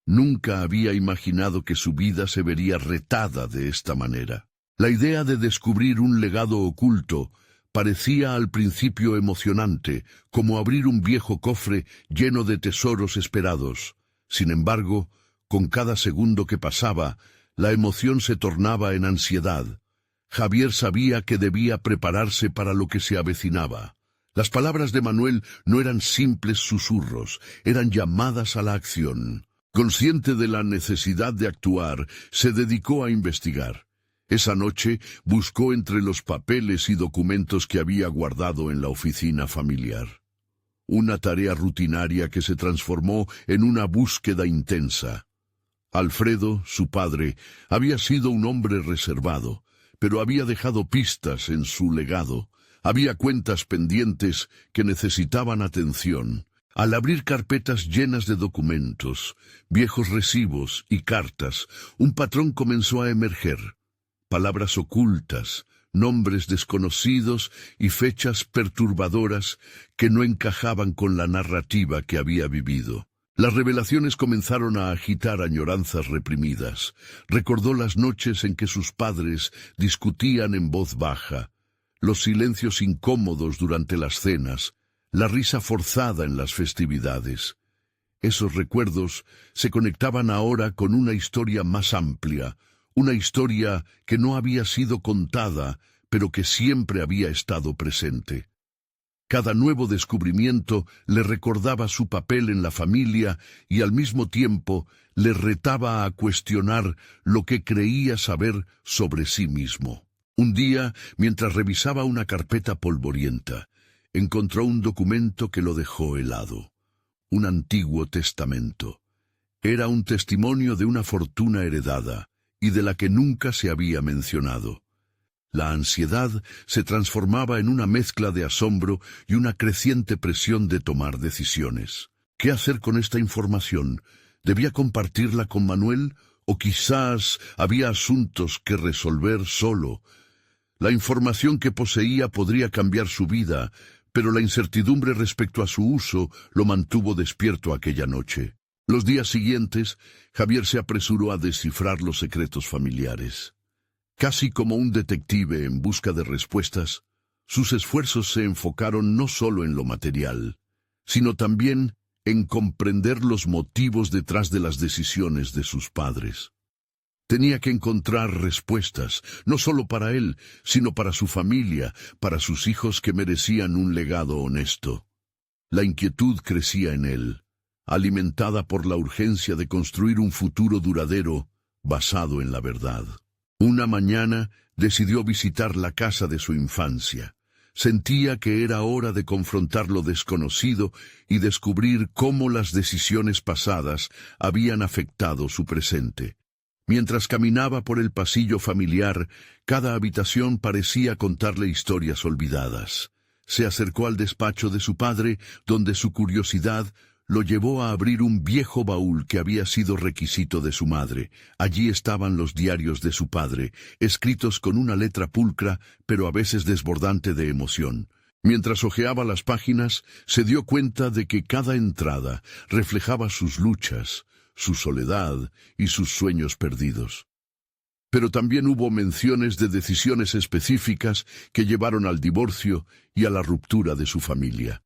Nunca había imaginado que su vida se vería retada de esta manera. La idea de descubrir un legado oculto parecía al principio emocionante, como abrir un viejo cofre lleno de tesoros esperados. Sin embargo, con cada segundo que pasaba, la emoción se tornaba en ansiedad. Javier sabía que debía prepararse para lo que se avecinaba. Las palabras de Manuel no eran simples susurros, eran llamadas a la acción. Consciente de la necesidad de actuar, se dedicó a investigar. Esa noche buscó entre los papeles y documentos que había guardado en la oficina familiar. Una tarea rutinaria que se transformó en una búsqueda intensa. Alfredo, su padre, había sido un hombre reservado, pero había dejado pistas en su legado. Había cuentas pendientes que necesitaban atención. Al abrir carpetas llenas de documentos, viejos recibos y cartas, un patrón comenzó a emerger. Palabras ocultas, nombres desconocidos y fechas perturbadoras que no encajaban con la narrativa que había vivido. Las revelaciones comenzaron a agitar añoranzas reprimidas. Recordó las noches en que sus padres discutían en voz baja, los silencios incómodos durante las cenas, la risa forzada en las festividades. Esos recuerdos se conectaban ahora con una historia más amplia, una historia que no había sido contada, pero que siempre había estado presente. Cada nuevo descubrimiento le recordaba su papel en la familia y al mismo tiempo le retaba a cuestionar lo que creía saber sobre sí mismo. Un día, mientras revisaba una carpeta polvorienta, encontró un documento que lo dejó helado. Un antiguo testamento. Era un testimonio de una fortuna heredada y de la que nunca se había mencionado. La ansiedad se transformaba en una mezcla de asombro y una creciente presión de tomar decisiones. ¿Qué hacer con esta información? ¿Debía compartirla con Manuel? ¿O quizás había asuntos que resolver solo? La información que poseía podría cambiar su vida, pero la incertidumbre respecto a su uso lo mantuvo despierto aquella noche. Los días siguientes, Javier se apresuró a descifrar los secretos familiares. Casi como un detective en busca de respuestas, sus esfuerzos se enfocaron no solo en lo material, sino también en comprender los motivos detrás de las decisiones de sus padres. Tenía que encontrar respuestas, no solo para él, sino para su familia, para sus hijos que merecían un legado honesto. La inquietud crecía en él, alimentada por la urgencia de construir un futuro duradero basado en la verdad. Una mañana decidió visitar la casa de su infancia. Sentía que era hora de confrontar lo desconocido y descubrir cómo las decisiones pasadas habían afectado su presente. Mientras caminaba por el pasillo familiar, cada habitación parecía contarle historias olvidadas. Se acercó al despacho de su padre, donde su curiosidad lo llevó a abrir un viejo baúl que había sido requisito de su madre. Allí estaban los diarios de su padre, escritos con una letra pulcra, pero a veces desbordante de emoción. Mientras hojeaba las páginas, se dio cuenta de que cada entrada reflejaba sus luchas, su soledad y sus sueños perdidos. Pero también hubo menciones de decisiones específicas que llevaron al divorcio y a la ruptura de su familia.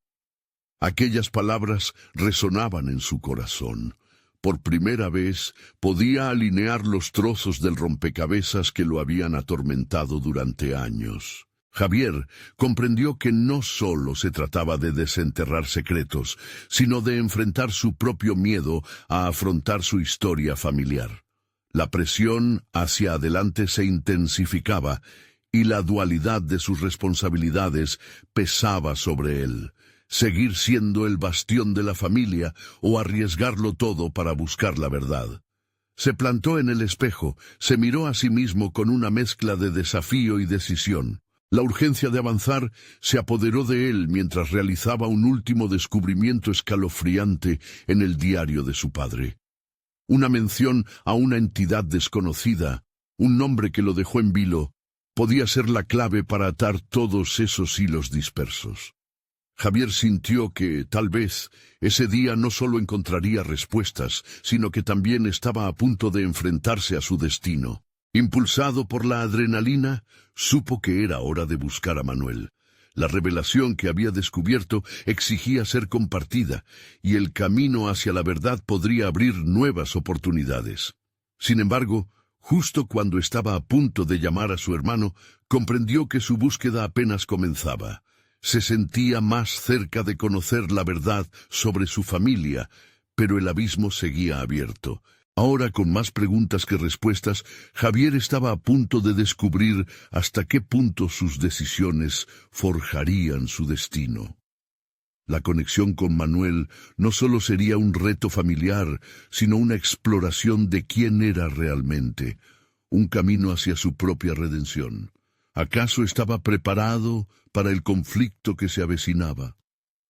Aquellas palabras resonaban en su corazón. Por primera vez podía alinear los trozos del rompecabezas que lo habían atormentado durante años. Javier comprendió que no solo se trataba de desenterrar secretos, sino de enfrentar su propio miedo a afrontar su historia familiar. La presión hacia adelante se intensificaba y la dualidad de sus responsabilidades pesaba sobre él. Seguir siendo el bastión de la familia o arriesgarlo todo para buscar la verdad. Se plantó en el espejo, se miró a sí mismo con una mezcla de desafío y decisión. La urgencia de avanzar se apoderó de él mientras realizaba un último descubrimiento escalofriante en el diario de su padre. Una mención a una entidad desconocida, un nombre que lo dejó en vilo, podía ser la clave para atar todos esos hilos dispersos. Javier sintió que, tal vez, ese día no solo encontraría respuestas, sino que también estaba a punto de enfrentarse a su destino. Impulsado por la adrenalina, supo que era hora de buscar a Manuel. La revelación que había descubierto exigía ser compartida, y el camino hacia la verdad podría abrir nuevas oportunidades. Sin embargo, justo cuando estaba a punto de llamar a su hermano, comprendió que su búsqueda apenas comenzaba. Se sentía más cerca de conocer la verdad sobre su familia, pero el abismo seguía abierto. Ahora, con más preguntas que respuestas, Javier estaba a punto de descubrir hasta qué punto sus decisiones forjarían su destino. La conexión con Manuel no solo sería un reto familiar, sino una exploración de quién era realmente, un camino hacia su propia redención. ¿Acaso estaba preparado para el conflicto que se avecinaba?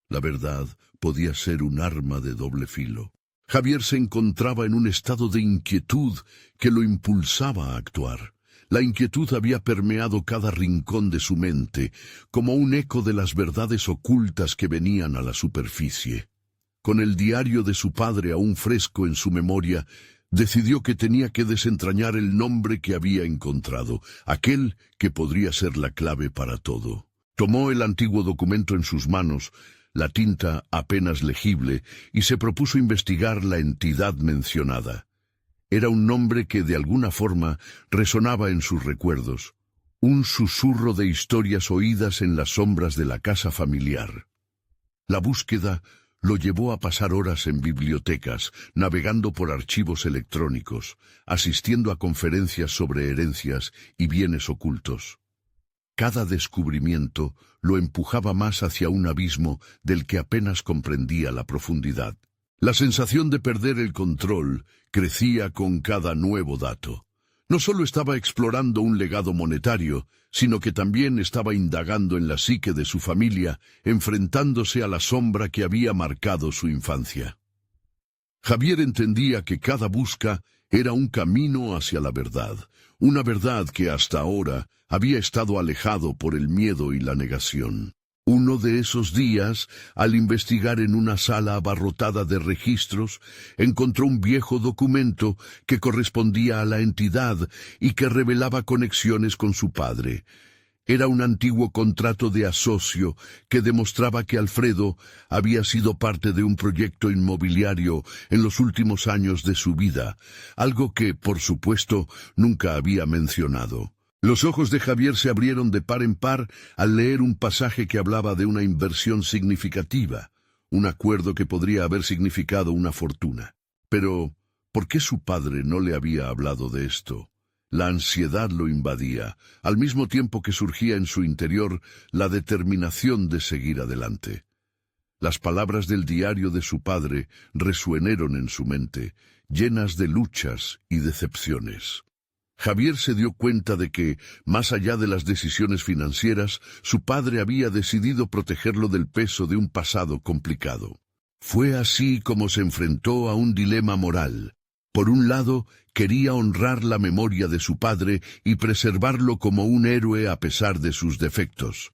La verdad podía ser un arma de doble filo. Javier se encontraba en un estado de inquietud que lo impulsaba a actuar. La inquietud había permeado cada rincón de su mente, como un eco de las verdades ocultas que venían a la superficie. Con el diario de su padre aún fresco en su memoria, decidió que tenía que desentrañar el nombre que había encontrado, aquel que podría ser la clave para todo. Tomó el antiguo documento en sus manos, la tinta apenas legible, y se propuso investigar la entidad mencionada. Era un nombre que de alguna forma resonaba en sus recuerdos, un susurro de historias oídas en las sombras de la casa familiar. La búsqueda lo llevó a pasar horas en bibliotecas, navegando por archivos electrónicos, asistiendo a conferencias sobre herencias y bienes ocultos. Cada descubrimiento lo empujaba más hacia un abismo del que apenas comprendía la profundidad. La sensación de perder el control crecía con cada nuevo dato. No solo estaba explorando un legado monetario, sino que también estaba indagando en la psique de su familia, enfrentándose a la sombra que había marcado su infancia. Javier entendía que cada busca era un camino hacia la verdad, una verdad que hasta ahora había estado alejado por el miedo y la negación. Uno de esos días, al investigar en una sala abarrotada de registros, encontró un viejo documento que correspondía a la entidad y que revelaba conexiones con su padre. Era un antiguo contrato de asocio que demostraba que Alfredo había sido parte de un proyecto inmobiliario en los últimos años de su vida, algo que, por supuesto, nunca había mencionado. Los ojos de Javier se abrieron de par en par al leer un pasaje que hablaba de una inversión significativa, un acuerdo que podría haber significado una fortuna. Pero, ¿por qué su padre no le había hablado de esto? La ansiedad lo invadía, al mismo tiempo que surgía en su interior la determinación de seguir adelante. Las palabras del diario de su padre resuenaron en su mente, llenas de luchas y decepciones. Javier se dio cuenta de que, más allá de las decisiones financieras, su padre había decidido protegerlo del peso de un pasado complicado. Fue así como se enfrentó a un dilema moral. Por un lado, quería honrar la memoria de su padre y preservarlo como un héroe a pesar de sus defectos.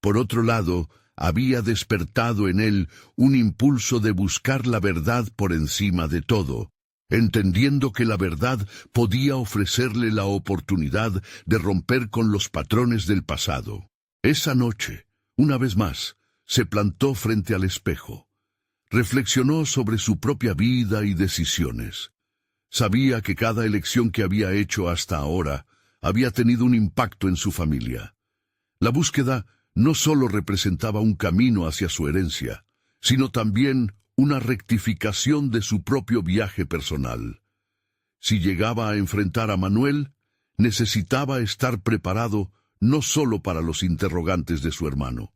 Por otro lado, había despertado en él un impulso de buscar la verdad por encima de todo, entendiendo que la verdad podía ofrecerle la oportunidad de romper con los patrones del pasado. Esa noche, una vez más, se plantó frente al espejo. Reflexionó sobre su propia vida y decisiones. Sabía que cada elección que había hecho hasta ahora había tenido un impacto en su familia. La búsqueda no solo representaba un camino hacia su herencia, sino también una rectificación de su propio viaje personal. Si llegaba a enfrentar a Manuel, necesitaba estar preparado no solo para los interrogantes de su hermano,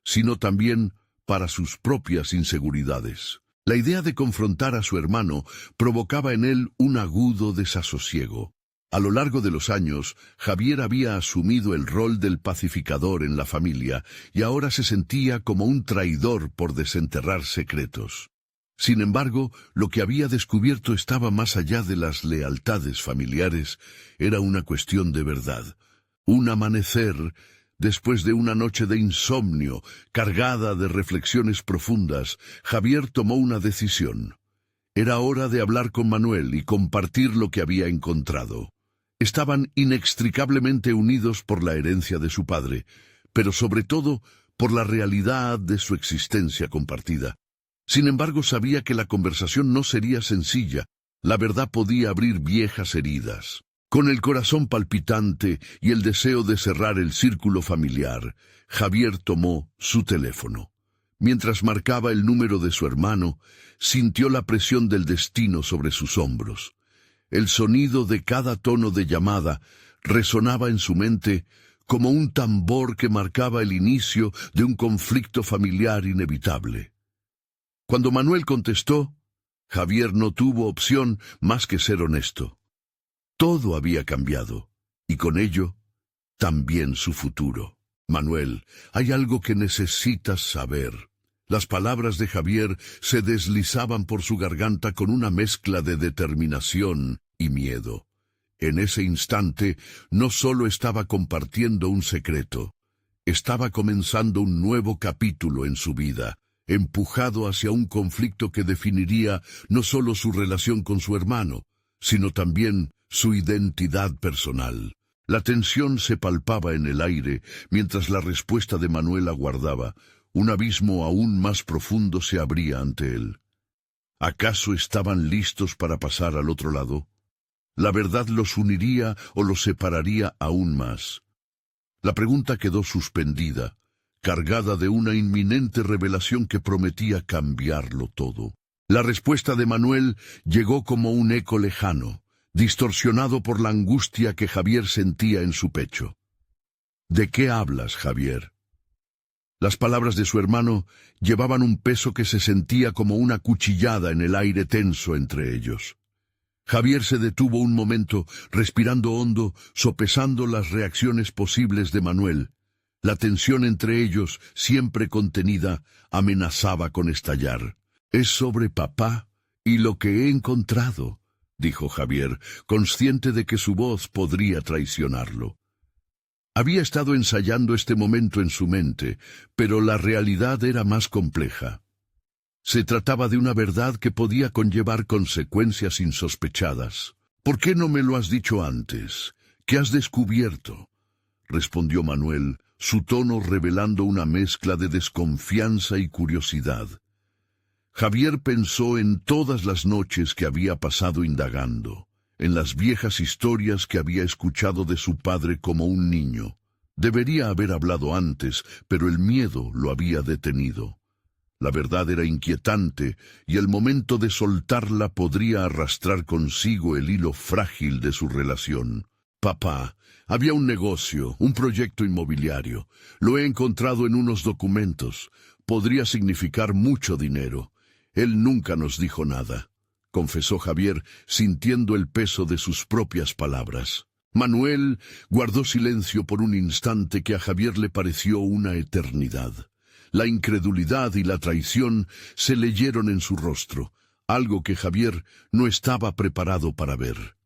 sino también para sus propias inseguridades. La idea de confrontar a su hermano provocaba en él un agudo desasosiego. A lo largo de los años, Javier había asumido el rol del pacificador en la familia y ahora se sentía como un traidor por desenterrar secretos. Sin embargo, lo que había descubierto estaba más allá de las lealtades familiares, era una cuestión de verdad. Un amanecer, después de una noche de insomnio, cargada de reflexiones profundas, Javier tomó una decisión. Era hora de hablar con Manuel y compartir lo que había encontrado. Estaban inextricablemente unidos por la herencia de su padre, pero sobre todo por la realidad de su existencia compartida. Sin embargo, sabía que la conversación no sería sencilla. La verdad podía abrir viejas heridas. Con el corazón palpitante y el deseo de cerrar el círculo familiar, Javier tomó su teléfono. Mientras marcaba el número de su hermano, sintió la presión del destino sobre sus hombros. El sonido de cada tono de llamada resonaba en su mente como un tambor que marcaba el inicio de un conflicto familiar inevitable. Cuando Manuel contestó, Javier no tuvo opción más que ser honesto. Todo había cambiado, y con ello, también su futuro. Manuel, hay algo que necesitas saber. Las palabras de Javier se deslizaban por su garganta con una mezcla de determinación y miedo. En ese instante, no solo estaba compartiendo un secreto, estaba comenzando un nuevo capítulo en su vida, empujado hacia un conflicto que definiría no solo su relación con su hermano, sino también su identidad personal. La tensión se palpaba en el aire mientras la respuesta de Manuel aguardaba. Un abismo aún más profundo se abría ante él. ¿Acaso estaban listos para pasar al otro lado? ¿La verdad los uniría o los separaría aún más? La pregunta quedó suspendida, cargada de una inminente revelación que prometía cambiarlo todo. La respuesta de Manuel llegó como un eco lejano, distorsionado por la angustia que Javier sentía en su pecho. ¿De qué hablas, Javier? Las palabras de su hermano llevaban un peso que se sentía como una cuchillada en el aire tenso entre ellos. Javier se detuvo un momento, respirando hondo, sopesando las reacciones posibles de Manuel. La tensión entre ellos, siempre contenida, amenazaba con estallar. «Es sobre papá y lo que he encontrado», dijo Javier, consciente de que su voz podría traicionarlo. Había estado ensayando este momento en su mente, pero la realidad era más compleja. Se trataba de una verdad que podía conllevar consecuencias insospechadas. «¿Por qué no me lo has dicho antes? ¿Qué has descubierto?», respondió Manuel, su tono revelando una mezcla de desconfianza y curiosidad. Javier pensó en todas las noches que había pasado indagando, en las viejas historias que había escuchado de su padre como un niño. Debería haber hablado antes, pero el miedo lo había detenido. La verdad era inquietante, y el momento de soltarla podría arrastrar consigo el hilo frágil de su relación. «Papá, había un negocio, un proyecto inmobiliario. Lo he encontrado en unos documentos. Podría significar mucho dinero. Él nunca nos dijo nada», confesó Javier, sintiendo el peso de sus propias palabras. Manuel guardó silencio por un instante que a Javier le pareció una eternidad. La incredulidad y la traición se leyeron en su rostro, algo que Javier no estaba preparado para ver.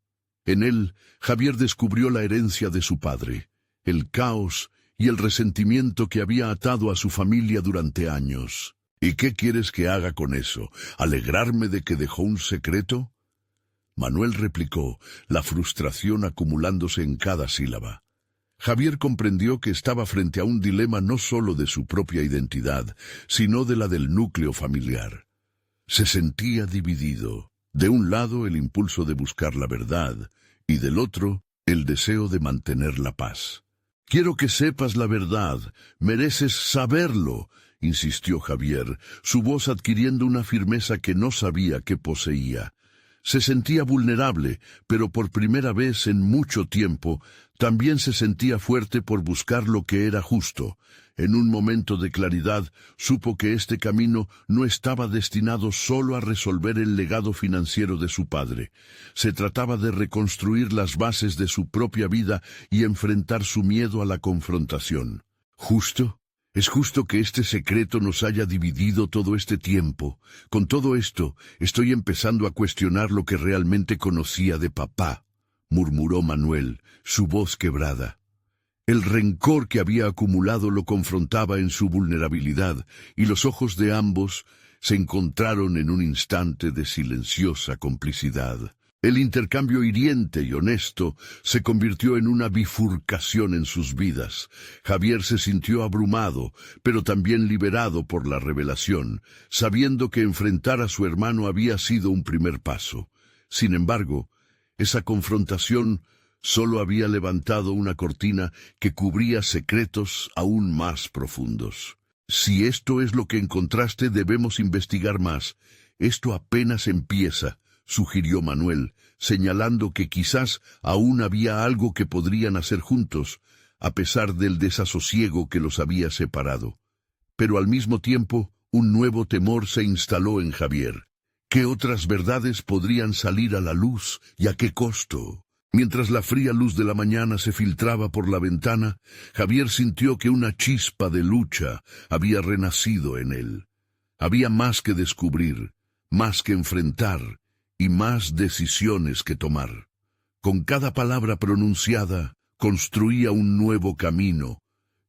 En él, Javier descubrió la herencia de su padre, el caos y el resentimiento que había atado a su familia durante años. «¿Y qué quieres que haga con eso? ¿Alegrarme de que dejó un secreto?», Manuel replicó, la frustración acumulándose en cada sílaba. Javier comprendió que estaba frente a un dilema no solo de su propia identidad, sino de la del núcleo familiar. Se sentía dividido. De un lado el impulso de buscar la verdad, y del otro el deseo de mantener la paz. «Quiero que sepas la verdad, mereces saberlo», insistió Javier, su voz adquiriendo una firmeza que no sabía que poseía. Se sentía vulnerable, pero por primera vez en mucho tiempo, también se sentía fuerte por buscar lo que era justo. En un momento de claridad, supo que este camino no estaba destinado solo a resolver el legado financiero de su padre. Se trataba de reconstruir las bases de su propia vida y enfrentar su miedo a la confrontación. «¿Justo? Es justo que este secreto nos haya dividido todo este tiempo. Con todo esto, estoy empezando a cuestionar lo que realmente conocía de papá», murmuró Manuel, su voz quebrada. El rencor que había acumulado lo confrontaba en su vulnerabilidad, y los ojos de ambos se encontraron en un instante de silenciosa complicidad. El intercambio hiriente y honesto se convirtió en una bifurcación en sus vidas. Javier se sintió abrumado, pero también liberado por la revelación, sabiendo que enfrentar a su hermano había sido un primer paso. Sin embargo, esa confrontación solo había levantado una cortina que cubría secretos aún más profundos. «Si esto es lo que encontraste, debemos investigar más. Esto apenas empieza», sugirió Manuel, señalando que quizás aún había algo que podrían hacer juntos, a pesar del desasosiego que los había separado. Pero al mismo tiempo, un nuevo temor se instaló en Javier. ¿Qué otras verdades podrían salir a la luz y a qué costo? Mientras la fría luz de la mañana se filtraba por la ventana, Javier sintió que una chispa de lucha había renacido en él. Había más que descubrir, más que enfrentar, y más decisiones que tomar. Con cada palabra pronunciada, construía un nuevo camino,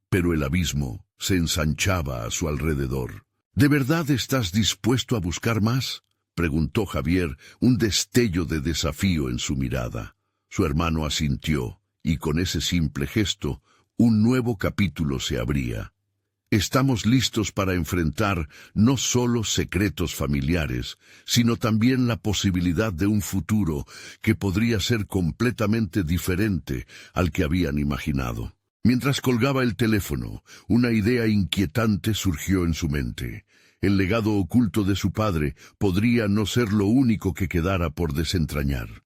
pero el abismo se ensanchaba a su alrededor. «¿De verdad estás dispuesto a buscar más?», preguntó Javier, un destello de desafío en su mirada. Su hermano asintió, y con ese simple gesto, un nuevo capítulo se abría. «Estamos listos para enfrentar no solo secretos familiares, sino también la posibilidad de un futuro que podría ser completamente diferente al que habían imaginado». Mientras colgaba el teléfono, una idea inquietante surgió en su mente. El legado oculto de su padre podría no ser lo único que quedara por desentrañar.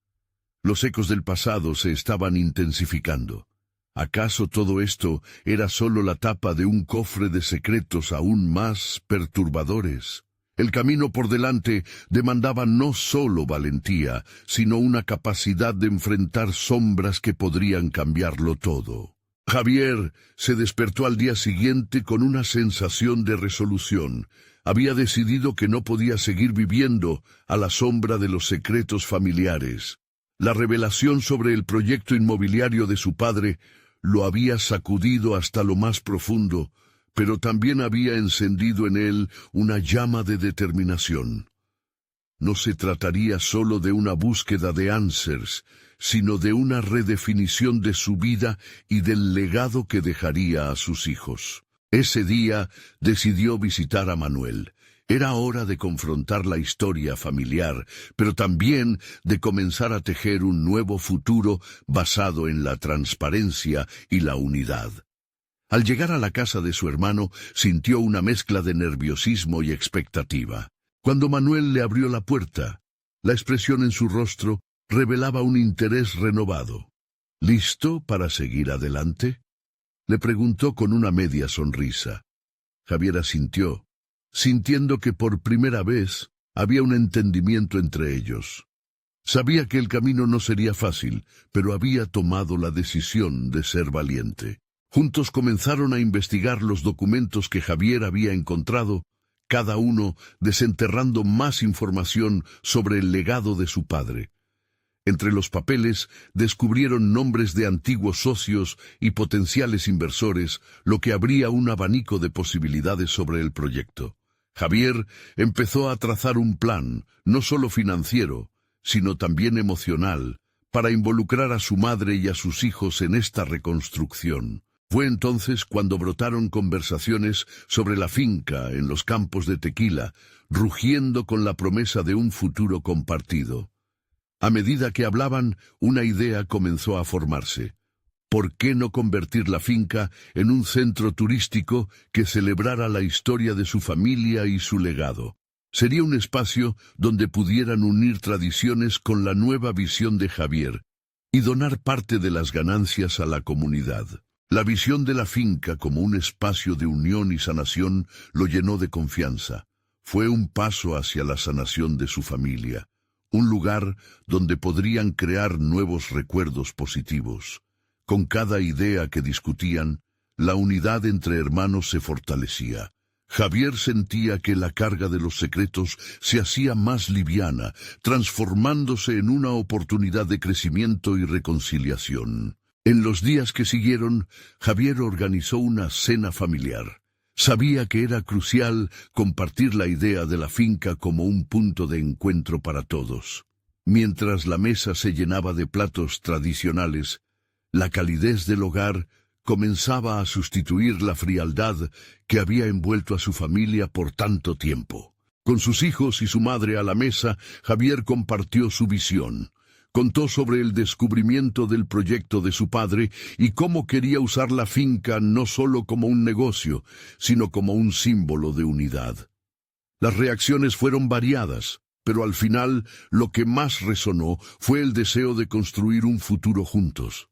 Los ecos del pasado se estaban intensificando. ¿Acaso todo esto era solo la tapa de un cofre de secretos aún más perturbadores? El camino por delante demandaba no solo valentía, sino una capacidad de enfrentar sombras que podrían cambiarlo todo. Javier se despertó al día siguiente con una sensación de resolución. Había decidido que no podía seguir viviendo a la sombra de los secretos familiares. La revelación sobre el proyecto inmobiliario de su padre lo había sacudido hasta lo más profundo, pero también había encendido en él una llama de determinación. No se trataría solo de una búsqueda de answers, sino de una redefinición de su vida y del legado que dejaría a sus hijos. Ese día decidió visitar a Manuel. Era hora de confrontar la historia familiar, pero también de comenzar a tejer un nuevo futuro basado en la transparencia y la unidad. Al llegar a la casa de su hermano, sintió una mezcla de nerviosismo y expectativa. Cuando Manuel le abrió la puerta, la expresión en su rostro revelaba un interés renovado. ¿Listo para seguir adelante?, le preguntó con una media sonrisa. Javier asintió, sintiendo que por primera vez había un entendimiento entre ellos. Sabía que el camino no sería fácil, pero había tomado la decisión de ser valiente. Juntos comenzaron a investigar los documentos que Javier había encontrado, cada uno desenterrando más información sobre el legado de su padre. Entre los papeles descubrieron nombres de antiguos socios y potenciales inversores, lo que abría un abanico de posibilidades sobre el proyecto. Javier empezó a trazar un plan, no solo financiero, sino también emocional, para involucrar a su madre y a sus hijos en esta reconstrucción. Fue entonces cuando brotaron conversaciones sobre la finca en los campos de Tequila, rugiendo con la promesa de un futuro compartido. A medida que hablaban, una idea comenzó a formarse. ¿Por qué no convertir la finca en un centro turístico que celebrara la historia de su familia y su legado? Sería un espacio donde pudieran unir tradiciones con la nueva visión de Javier y donar parte de las ganancias a la comunidad. La visión de la finca como un espacio de unión y sanación lo llenó de confianza. Fue un paso hacia la sanación de su familia. Un lugar donde podrían crear nuevos recuerdos positivos. Con cada idea que discutían, la unidad entre hermanos se fortalecía. Javier sentía que la carga de los secretos se hacía más liviana, transformándose en una oportunidad de crecimiento y reconciliación. En los días que siguieron, Javier organizó una cena familiar. Sabía que era crucial compartir la idea de la finca como un punto de encuentro para todos. Mientras la mesa se llenaba de platos tradicionales, la calidez del hogar comenzaba a sustituir la frialdad que había envuelto a su familia por tanto tiempo. Con sus hijos y su madre a la mesa, Javier compartió su visión. Contó sobre el descubrimiento del proyecto de su padre y cómo quería usar la finca no solo como un negocio, sino como un símbolo de unidad. Las reacciones fueron variadas, pero al final lo que más resonó fue el deseo de construir un futuro juntos.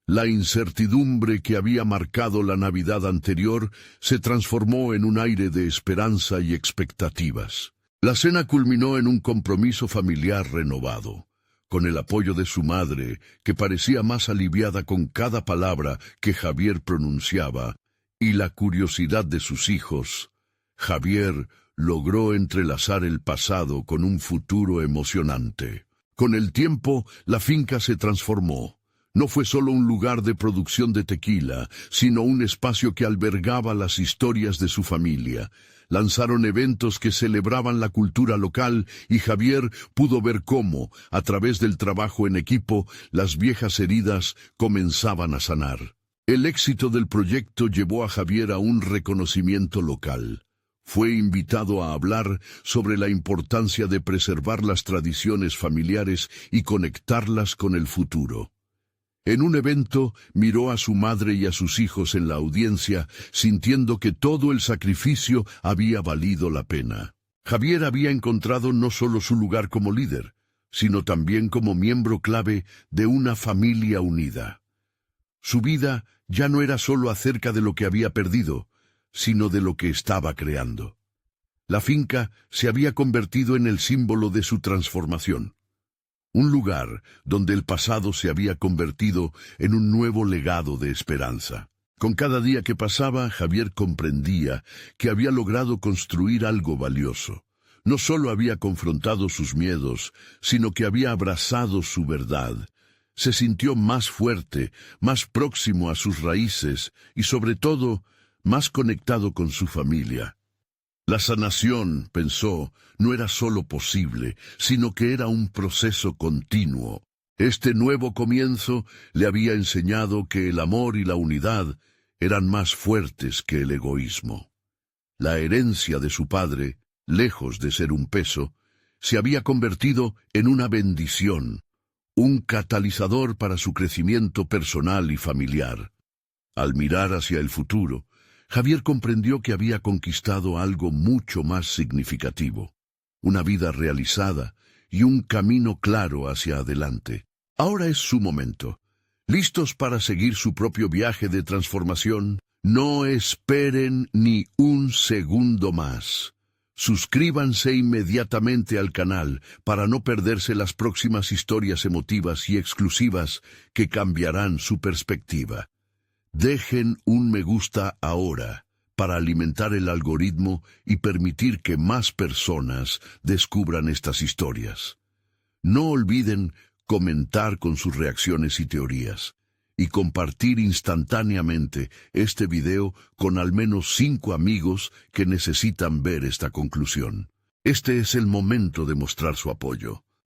La incertidumbre que había marcado la Navidad anterior se transformó en un aire de esperanza y expectativas. La cena culminó en un compromiso familiar renovado. Con el apoyo de su madre, que parecía más aliviada con cada palabra que Javier pronunciaba, y la curiosidad de sus hijos, Javier logró entrelazar el pasado con un futuro emocionante. Con el tiempo, la finca se transformó. No fue solo un lugar de producción de tequila, sino un espacio que albergaba las historias de su familia. Lanzaron eventos que celebraban la cultura local y Javier pudo ver cómo, a través del trabajo en equipo, las viejas heridas comenzaban a sanar. El éxito del proyecto llevó a Javier a un reconocimiento local. Fue invitado a hablar sobre la importancia de preservar las tradiciones familiares y conectarlas con el futuro. En un evento, miró a su madre y a sus hijos en la audiencia, sintiendo que todo el sacrificio había valido la pena. Javier había encontrado no solo su lugar como líder, sino también como miembro clave de una familia unida. Su vida ya no era solo acerca de lo que había perdido, sino de lo que estaba creando. La finca se había convertido en el símbolo de su transformación. Un lugar donde el pasado se había convertido en un nuevo legado de esperanza. Con cada día que pasaba, Javier comprendía que había logrado construir algo valioso. No solo había confrontado sus miedos, sino que había abrazado su verdad. Se sintió más fuerte, más próximo a sus raíces y, sobre todo, más conectado con su familia. La sanación, pensó, no era solo posible, sino que era un proceso continuo. Este nuevo comienzo le había enseñado que el amor y la unidad eran más fuertes que el egoísmo. La herencia de su padre, lejos de ser un peso, se había convertido en una bendición, un catalizador para su crecimiento personal y familiar. Al mirar hacia el futuro, Javier comprendió que había conquistado algo mucho más significativo, una vida realizada y un camino claro hacia adelante. Ahora es su momento. ¿Listos para seguir su propio viaje de transformación? No esperen ni un segundo más. Suscríbanse inmediatamente al canal para no perderse las próximas historias emotivas y exclusivas que cambiarán su perspectiva. Dejen un me gusta ahora para alimentar el algoritmo y permitir que más personas descubran estas historias. No olviden comentar con sus reacciones y teorías, y compartir instantáneamente este video con al menos 5 amigos que necesitan ver esta conclusión. Este es el momento de mostrar su apoyo.